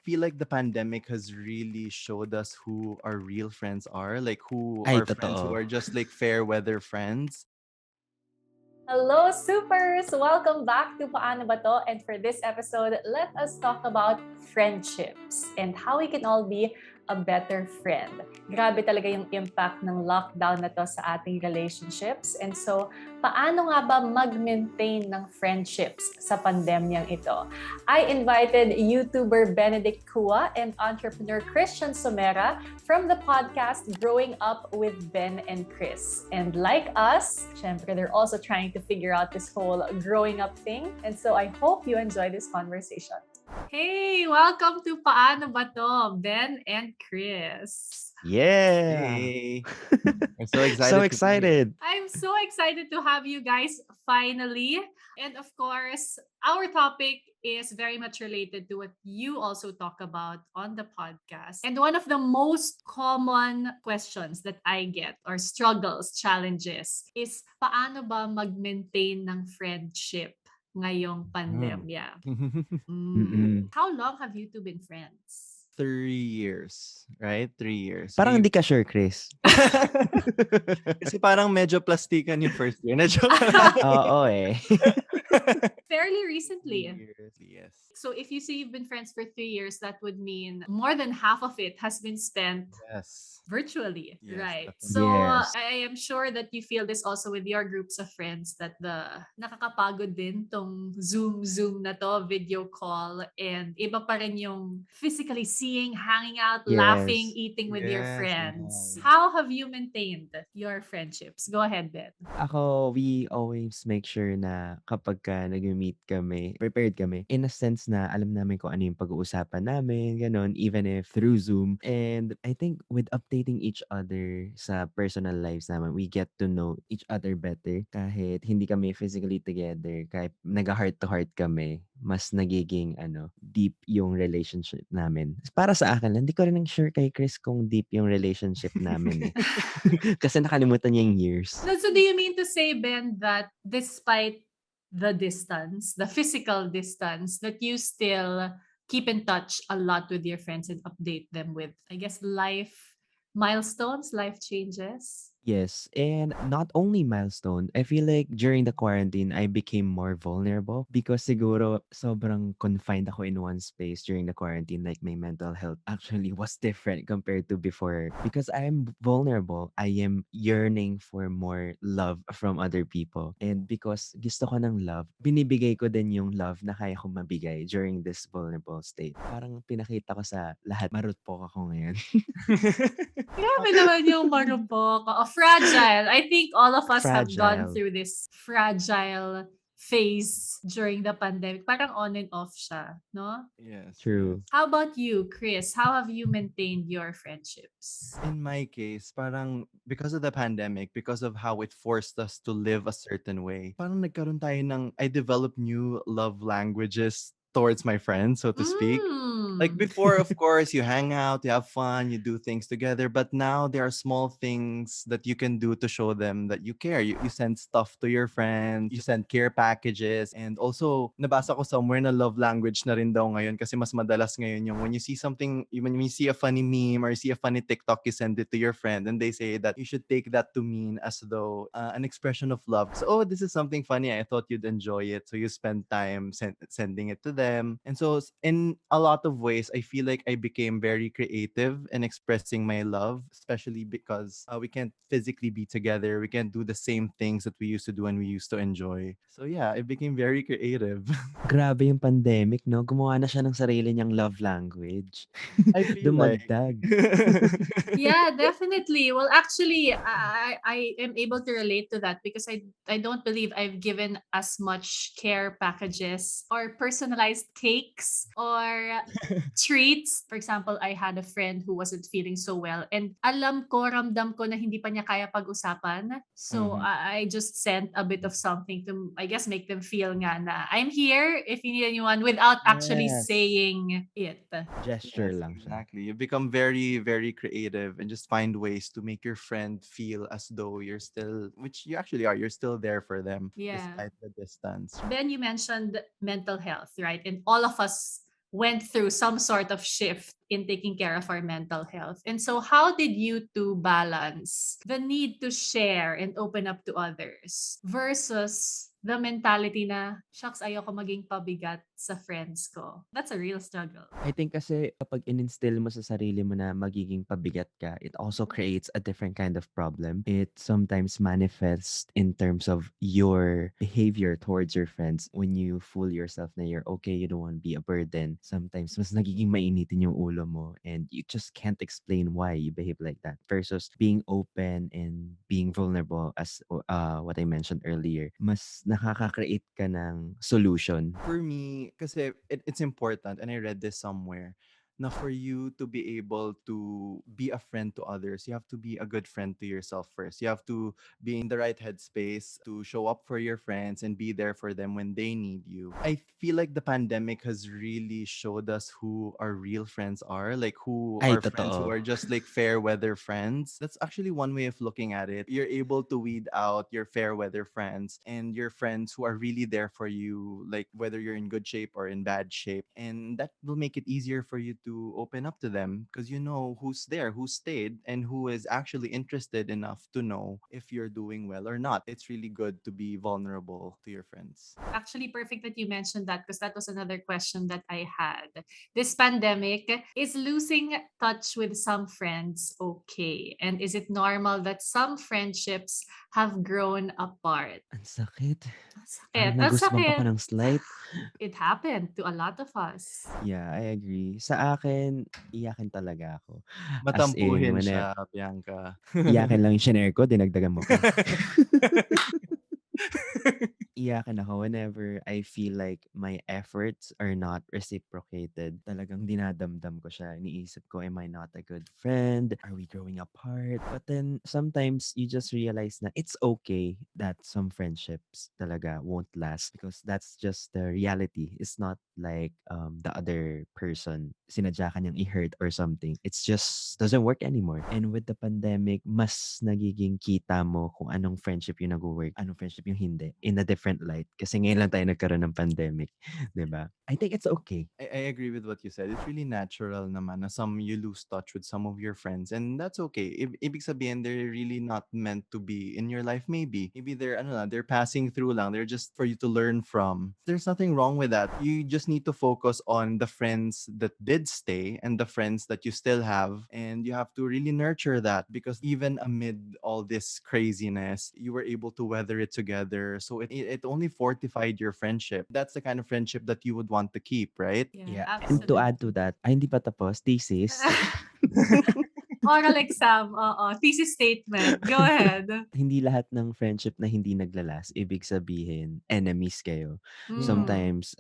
feel like the pandemic has really showed us who our real friends are, like who Ay, are friends totoo. who are just like fair weather friends. Hello, supers! Welcome back to Paano ba to? And for this episode, let us talk about friendships and how we can all be a better friend. Grabe talaga yung impact ng lockdown na to sa ating relationships. And so, paano nga ba mag-maintain ng friendships sa pandemyang ito? I invited YouTuber Benedict and entrepreneur Kristian Somera from the podcast Growing Up with Ben and Kris. And like us, syempre, they're also trying to figure out this whole growing up thing. And so I hope you enjoy this conversation. Hey, welcome to Paano ba to? Ben and Kris. Yeah! Hey, I'm so So excited to be here. excited! I'm so excited to have you guys finally. And of course, our topic is very much related to what you also talk about on the podcast. And one of the most common questions that I get or struggles, challenges is paano ba mag-maintain ng friendship ngayong Mm. pandemya? Mm-mm. How long have you two been friends? 3 years, right? 3 years. Parang hindi ka sure, Chris. Kasi parang medyo plastikan yung first year. Na joke lang. Oo eh. Fairly recently. 3 years, yes. So if you say you've been friends for 3 years, that would mean more than half of it has been spent Yes. virtually, Yes, right? definitely. So Yes. I am sure that you feel this also with your groups of friends that the nakakapagod din tong Zoom na to, video call, and iba pa rin yung physically seeing, hanging out, laughing, Yes. eating with your Yes, friends. yes. How have you maintained your friendships? Go ahead, Ben. Ako, we always make sure na kapag ka nag-meet kami, prepared kami. In a sense na alam namin kung ano yung pag-uusapan namin, ganun, even if through Zoom. And I think with updating each other sa personal lives naman, we get to know each other better. Kahit hindi kami physically together, kahit nag-heart to heart kami, mas nagiging deep yung relationship namin. Para sa akin, hindi ko rin sure kay Chris kung deep yung relationship namin eh. Kasi nakalimutan niya yung years. So do you mean to say, Ben, that despite the distance, the physical distance, that you still keep in touch a lot with your friends and update them with, I guess, life milestones, life changes? Yes, and not only milestone, I feel like during the quarantine, I became more vulnerable because siguro sobrang confined ako in one space during the quarantine. Like my mental health actually was different compared to before because I'm vulnerable. I am yearning for more love from other people. And because gusto ko ng love, binibigay ko din yung love na kaya kong mabigay during this vulnerable state. Parang pinakita ko sa lahat, marupok ako ngayon. Grabe naman yung marupok. Fragile. I think all of us have gone Fragile. through this fragile phase during the pandemic. Parang on and off siya, no? Yes, True. yes. How about you, Chris? How have you maintained your friendships? In my case, parang because of the pandemic, because of how it forced us to live a certain way, parang nagkaroon tayo ng, I developed new love languages towards my friends, so to speak. Like Mm. before, of course, you hang out, you have fun, you do things together. But now there are small things that you can do to show them that you care. You send stuff to your friends, you send care packages. And also, nabasa ko somewhere na love language na rin daw ngayon kasi mas madalas ngayon yung when you see something, when you see a funny meme or you see a funny TikTok, you send it to your friend and they say that you should take that to mean as though an expression of love. So, oh, this is something funny. I thought you'd enjoy it. So you spend time sending it to them. And so in a lot of ways, I feel like I became very creative in expressing my love, especially because we can't physically be together. We can't do the same things that we used to do and we used to enjoy. So yeah, I became very creative. Grabe yung pandemic, no? Gumawa na siya ng sarili niyang love language. I feel like. Dumagdag. Yeah, definitely. Well, actually, I am able to relate to that because I don't believe I've given as much care packages or personalized cakes or treats. For example, I had a friend who wasn't feeling so well and alam ko, ramdam ko na hindi pa niya kaya pag-usapan. So, Mhm. I just sent a bit of something to, I guess, make them feel nga na I'm here if you need anyone without actually Yes. saying it. Gesture Yes, lang siya. exactly. You become very, very creative and just find ways to make your friend feel as though you're still, which you actually are, you're still there for them Yeah. despite the distance. Ben, you mentioned mental health, right? And all of us went through some sort of shift in taking care of our mental health. And so, how did you two balance the need to share and open up to others versus the mentality na, shucks, ayoko maging pabigat sa friends ko? That's a real struggle. I think kasi kapag in-instill mo sa sarili mo na magiging pabigat ka, it also creates a different kind of problem. It sometimes manifests in terms of your behavior towards your friends. When you fool yourself na you're okay, you don't want to be a burden, sometimes mas nagiging mainitin yung ulo mo and you just can't explain why you behave like that. Versus being open and being vulnerable as what I mentioned earlier, mas nakaka-create ka ng solution. For me, kasi it's important, and I read this somewhere, na for you to be able to be a friend to others, you have to be a good friend to yourself first. You have to be in the right headspace to show up for your friends and be there for them when they need you. I feel like the pandemic has really showed us who our real friends are, like who Ay, are friends who totoo. are just like fair weather friends. That's actually one way of looking at it. You're able to weed out your fair weather friends and your friends who are really there for you, like whether you're in good shape or in bad shape. And that will make it easier for you to open up to them because you know who's there, who stayed, and who is actually interested enough to know if you're doing well or not. It's really good to be vulnerable to your friends. Actually, perfect that you mentioned that because that was another question that I had. This pandemic, is losing touch with some friends okay? And is it normal that some friendships have grown apart? Ang sakit. Ang sakit. Parang Ang nag-goosebump ako sakit. ng slight. It happened to a lot of us. Yeah, I agree. Sa akin, iyakin talaga ako. As in, Matampuhin siya, Bianca. iyakin lang yung shinare ko, dinagdagan mo pa. Iyakin ako whenever I feel like my efforts are not reciprocated. Talagang dinadamdam ko siya. Iniisip ko, am I not a good friend? Are we growing apart? But then sometimes you just realize na it's okay that some friendships talaga won't last because that's just the reality. It's not like the other person sinadya ka niyang i-hurt or something. It's just doesn't work anymore. And with the pandemic, mas nagiging kita mo kung anong friendship yung nag-work, anong friendship yung hindi in a different light. Kasi ngayon lang tayo nagkaroon ng pandemic, 'di ba? I think it's okay. I agree with what you said. It's really natural naman na some you lose touch with some of your friends and that's okay. Ibig sabihin they're really not meant to be in your life maybe. Maybe they're ano lang, they're passing through lang. They're just for you to learn from. There's nothing wrong with that. You just need to focus on the friends that did stay and the friends that you still have and you have to really nurture that because even amid all this craziness, you were able to weather it together. So it only fortified your friendship. That's the kind of friendship that you would want to keep, right? Yeah, Yeah. And to add to absolutely. that, ay hindi pa tapos, thesis. Oral exam, oo. Thesis statement. Go ahead. Hindi lahat ng friendship na hindi naglalas, ibig sabihin, enemies kayo. Mm. Sometimes,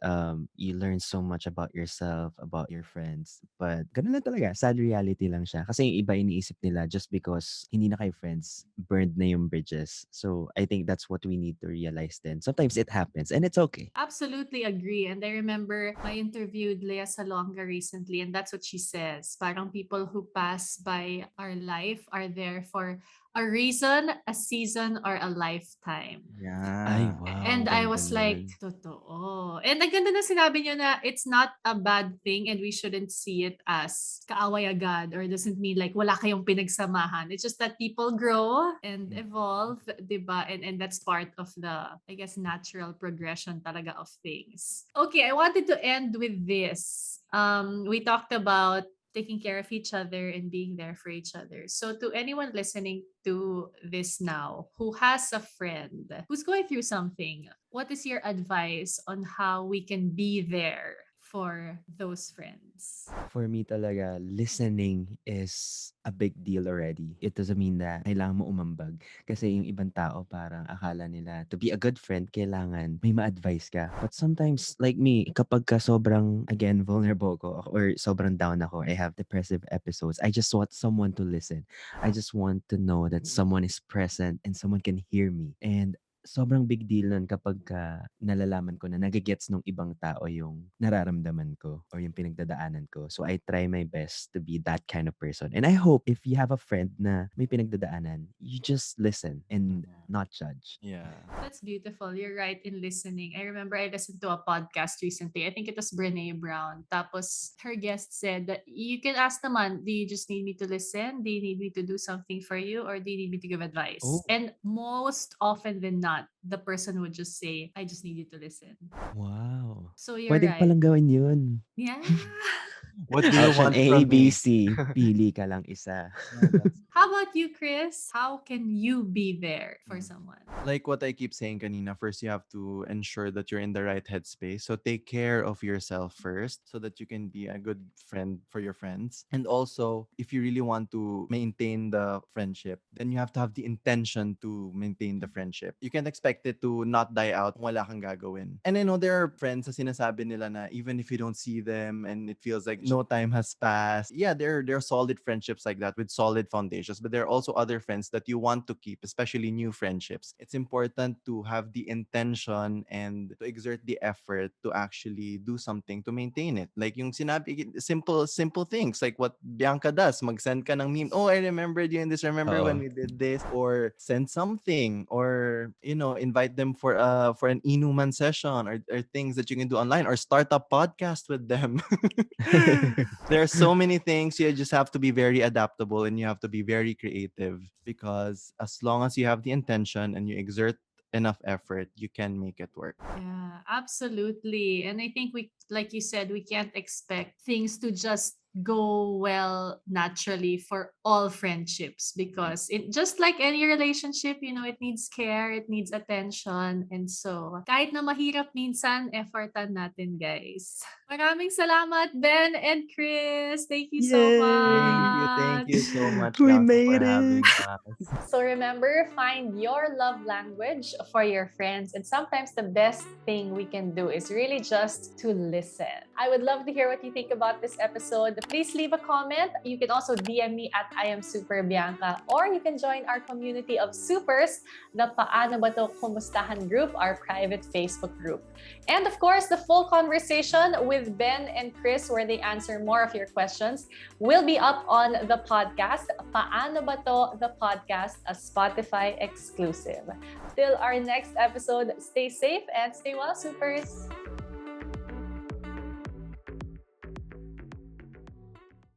you learn so much about yourself, about your friends. But ganun lang talaga, sad reality lang siya. Kasi yung iba iniisip nila just because hindi na kayo friends, burned na yung bridges. So, I think that's what we need to realize then. Sometimes it happens and it's okay. Absolutely agree. And I remember I interviewed Lea Salonga recently, and that's what she says. Parang people who pass by our life are there for a reason, a season, or a lifetime. Ay, Yeah. wow, And I ganda was like, nun. totoo. And ang ganda na sinabi niyo na it's not a bad thing and we shouldn't see it as kaaway agad or doesn't mean like wala kayong pinagsamahan. It's just that people grow and evolve, di ba? And that's part of the, I guess, natural progression talaga of things. Okay, I wanted to end with this. We talked about taking care of each other and being there for each other. So to anyone listening to this now who has a friend who's going through something, what is your advice on how we can be there for those friends? For me talaga, listening is a big deal already. It doesn't mean that kailangan mo umambag. Kasi yung ibang tao parang akala nila to be a good friend, kailangan may ma-advise ka. But sometimes, like me, kapag ka sobrang, again, vulnerable ko or sobrang down ako, I have depressive episodes, I just want someone to listen. I just want to know that someone is present and someone can hear me. And sobrang big deal nun kapagka nalalaman ko na nage-gets nung ibang tao yung nararamdaman ko or yung pinagdadaanan ko. So I try my best to be that kind of person. And I hope if you have a friend na may pinagdadaanan, you just listen and not judge. Yeah. That's beautiful. You're right in listening. I remember I listened to a podcast recently. I think it was Brene Brown. Tapos her guest said that you can ask naman, do you just need me to listen? Do you need me to do something for you? Or do you need me to give advice? Oh. And most often than not, the person would just say, I just need you to listen. Wow. So you're Pwede right. palang gawin yun. Yeah. What do you Option want A, from B, me? C. Pili ka lang isa. Yeah, that's How about you, Chris? How can you be there for someone? like what I keep saying kanina. First, you have to ensure that you're in the right headspace. So take care of yourself first so that you can be a good friend for your friends. And also, if you really want to maintain the friendship, then you have to have the intention to maintain the friendship. You can't expect it to not die out kung wala kang gagawin. And I know there are friends na sinasabi nila na even if you don't see them and it feels like no time has passed. Yeah, there are solid friendships like that with solid foundations, but there are also other friends that you want to keep, especially new friendships. It's important to have the intention and to exert the effort to actually do something to maintain it. Like yung sinabi, simple things like what Bianca does. Mag-send ka ng meme. Oh, I remember doing this. Remember when Oo. we did this? Or send something, or invite them for an inuman session, or things that you can do online, or start a podcast with them. There are so many things. You just have to be very adaptable and you have to be very creative, because as long as you have the intention and you exert enough effort, you can make it work. Yeah, absolutely. And I think like you said, we can't expect things to just go well naturally for all friendships, because it just like any relationship, it needs care, it needs attention. And so, kahit na mahirap minsan, effortan natin, guys. Maraming salamat, Ben and Chris. Thank you so Yay! Thank you so much. much, We Bianca, for made having it! us. So remember, find your love language for your friends. And sometimes the best thing we can do is really just to listen. I would love to hear what you think about this episode. Please leave a comment. You can also DM me at I am Super Bianca, or you can join our community of supers, the Paano Ba To Kumustahan group, our private Facebook group. And of course, the full conversation with Ben and Chris, where they answer more of your questions, will be up on the podcast, Paano Ba To, the podcast, a Spotify exclusive. Till our next episode, stay safe and stay well, supers!